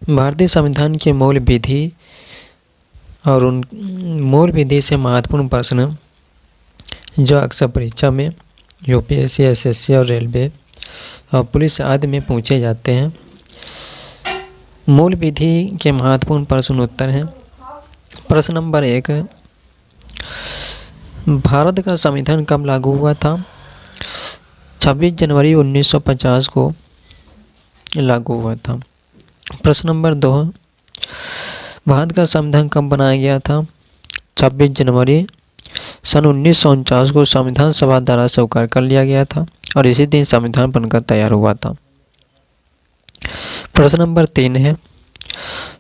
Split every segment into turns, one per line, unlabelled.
भारतीय संविधान के मूल विधि और उन मूल विधि से महत्वपूर्ण प्रश्न जो अक्सर परीक्षा में यूपीएससी, एसएससी और रेलवे और पुलिस आदि में पूछे जाते हैं। मूल विधि के महत्वपूर्ण प्रश्न उत्तर हैं। प्रश्न नंबर 1, भारत का संविधान कब लागू हुआ था? 26 जनवरी 1950 को लागू हुआ था। प्रश्न नंबर 2, भारत का संविधान कब बनाया गया था? 26 जनवरी सन 1949 को संविधान सभा द्वारा स्वीकार कर लिया गया था और इसी दिन संविधान बनकर तैयार हुआ था। प्रश्न नंबर 3 है,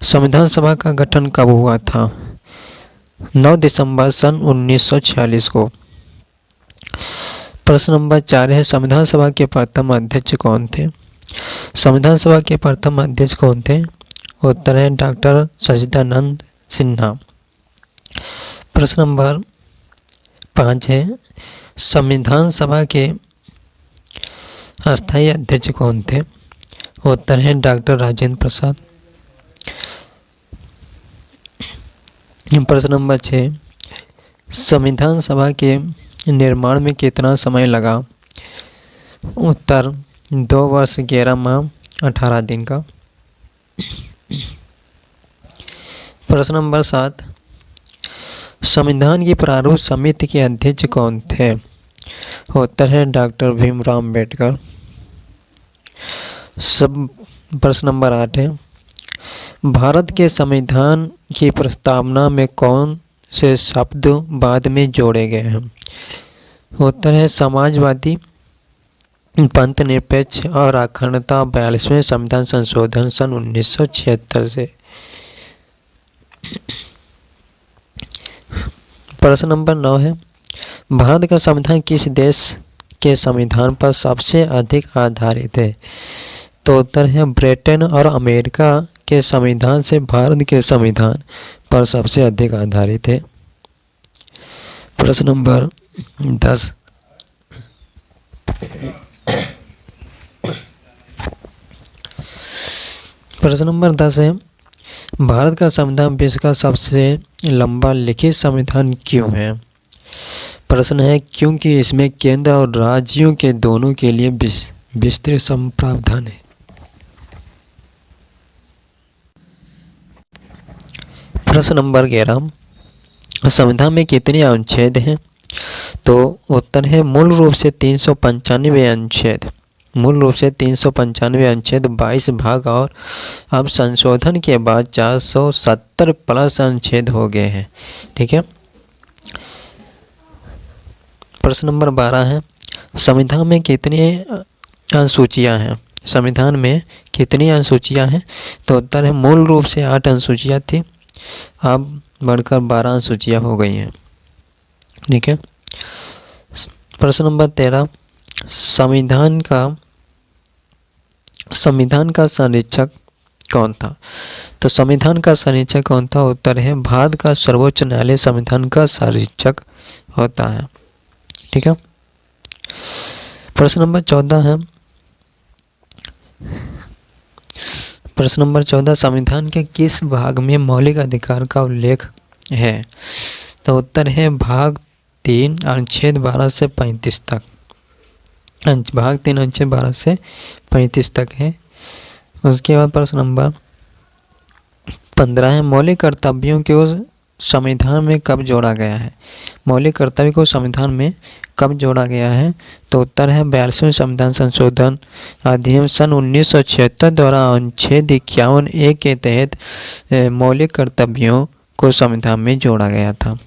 संविधान सभा का गठन कब हुआ था? 9 दिसंबर सन 1946 को। प्रश्न नंबर 4 है, संविधान सभा के प्रथम अध्यक्ष कौन थे? संविधान सभा के प्रथम अध्यक्ष कौन थे? उत्तर है डॉक्टर सच्चिदानंद सिन्हा। प्रश्न नंबर 5 है, संविधान सभा के अस्थायी अध्यक्ष कौन थे? उत्तर है डॉक्टर राजेंद्र प्रसाद। प्रश्न नंबर 6, संविधान सभा के निर्माण में कितना समय लगा? उत्तर 2 वर्ष 11 माह 18 दिन का। प्रश्न नंबर 7, संविधान की प्रारूप समिति के अध्यक्ष कौन थे? उत्तर है डॉक्टर भीमराव अम्बेडकर। प्रश्न नंबर 8 है, भारत के संविधान की प्रस्तावना में कौन से शब्द बाद में जोड़े गए हैं? उत्तर है समाजवादी, पंथ निरपेक्ष और अखंडता 42वें संविधान संशोधन सन 1976 से। प्रश्न नंबर 9 है, भारत का संविधान किस देश के संविधान पर सबसे अधिक आधारित है? तो उत्तर है ब्रिटेन और अमेरिका के संविधान से भारत के संविधान पर सबसे अधिक आधारित है। प्रश्न नंबर 10, प्रश्न नंबर 10 है, भारत का संविधान विश्व का सबसे लंबा लिखित संविधान क्यों है? प्रश्न है क्योंकि इसमें केंद्र और राज्यों के दोनों के लिए विस्तृत प्रावधान है। प्रश्न नंबर 11, संविधान में कितने अनुच्छेद हैं? तो उत्तर है मूल रूप से 395 अनुच्छेद। मूल रूप से 395 अनुच्छेद, 22 भाग और अब संशोधन के बाद 470 प्लस अनुच्छेद हो गए हैं। ठीक है। प्रश्न नंबर 12 है, संविधान में कितनी अनुसूचियां हैं? संविधान में कितनी अनुसूचियां हैं? तो उत्तर है मूल रूप से 8 अनुसूचियां थी, अब बढ़कर 12 अनुसूचियां हो गई हैं। ठीक है। प्रश्न नंबर 13, संविधान का संरक्षक कौन था? तो संविधान का संरक्षक कौन था? उत्तर है भारत का सर्वोच्च न्यायालय संविधान का संरक्षक होता है। ठीक है। प्रश्न नंबर 14 है, प्रश्न नंबर 14, संविधान के किस भाग में मौलिक अधिकार का उल्लेख है? तो उत्तर है भाग 3 अनुच्छेद 12 से 35 तक। भाग 3 अनुच्छेद 12 से 35 तक है। उसके बाद प्रश्न नंबर 15 है, मौलिक कर्तव्यों को संविधान में कब जोड़ा गया है? मौलिक कर्तव्य को संविधान में कब जोड़ा गया है? तो उत्तर है 42वें संविधान संशोधन अधिनियम सन 1976 द्वारा अनुच्छेद 51A के तहत मौलिक कर्तव्यों को संविधान में जोड़ा गया था।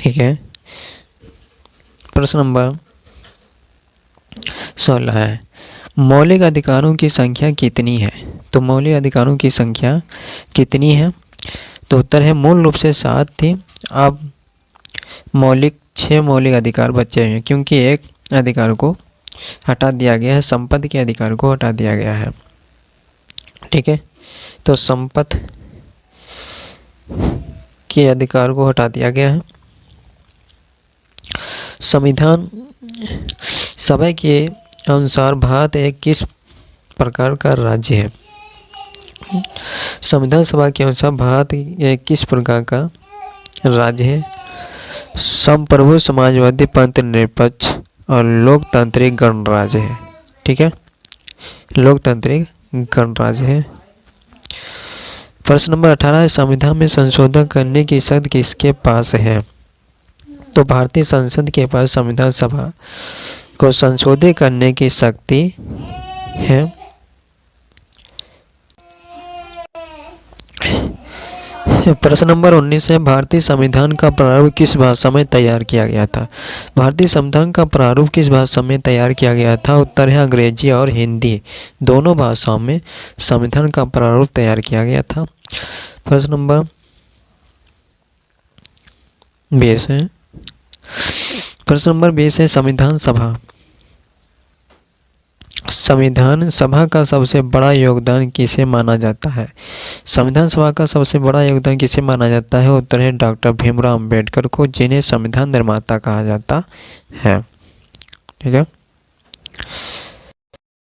ठीक है। प्रश्न नंबर 16 है, मौलिक अधिकारों की संख्या कितनी है? तो मौलिक अधिकारों की संख्या कितनी है? तो उत्तर है मूल रूप से 7 थी, अब 6 मौलिक अधिकार बचे हैं क्योंकि एक अधिकार को हटा दिया गया है, संपत्ति के अधिकार को हटा दिया गया है। ठीक है। तो संपत्ति के अधिकार को हटा दिया गया है। संविधान सभा के अनुसार भारत एक किस प्रकार का राज्य है? संविधान सभा के अनुसार भारत एक किस प्रकार का राज्य है? संप्रभु, समाजवादी, परंतु निरपेक्ष और लोकतांत्रिक गणराज्य है। ठीक है, लोकतांत्रिक गणराज्य है। प्रश्न नंबर 18, संविधान में संशोधन करने की शक्ति किसके पास है? तो भारतीय संसद के पास संविधान सभा को संशोधित करने की शक्ति है। प्रश्न नंबर 19 है, भारतीय संविधान का प्रारूप किस भाषा में तैयार किया गया था? भारतीय संविधान का प्रारूप किस भाषा में तैयार किया गया था? उत्तर है अंग्रेजी और हिंदी, दोनों भाषाओं में संविधान का प्रारूप तैयार किया गया था। प्रश्न नंबर 20 है, प्रश्न नंबर 20 है, संविधान सभा का सबसे बड़ा योगदान किसे माना जाता है? संविधान सभा का सबसे बड़ा योगदान किसे माना जाता है? उत्तर है डॉक्टर भीमराव अंबेडकर को, जिन्हें संविधान निर्माता कहा जाता है। ठीक है।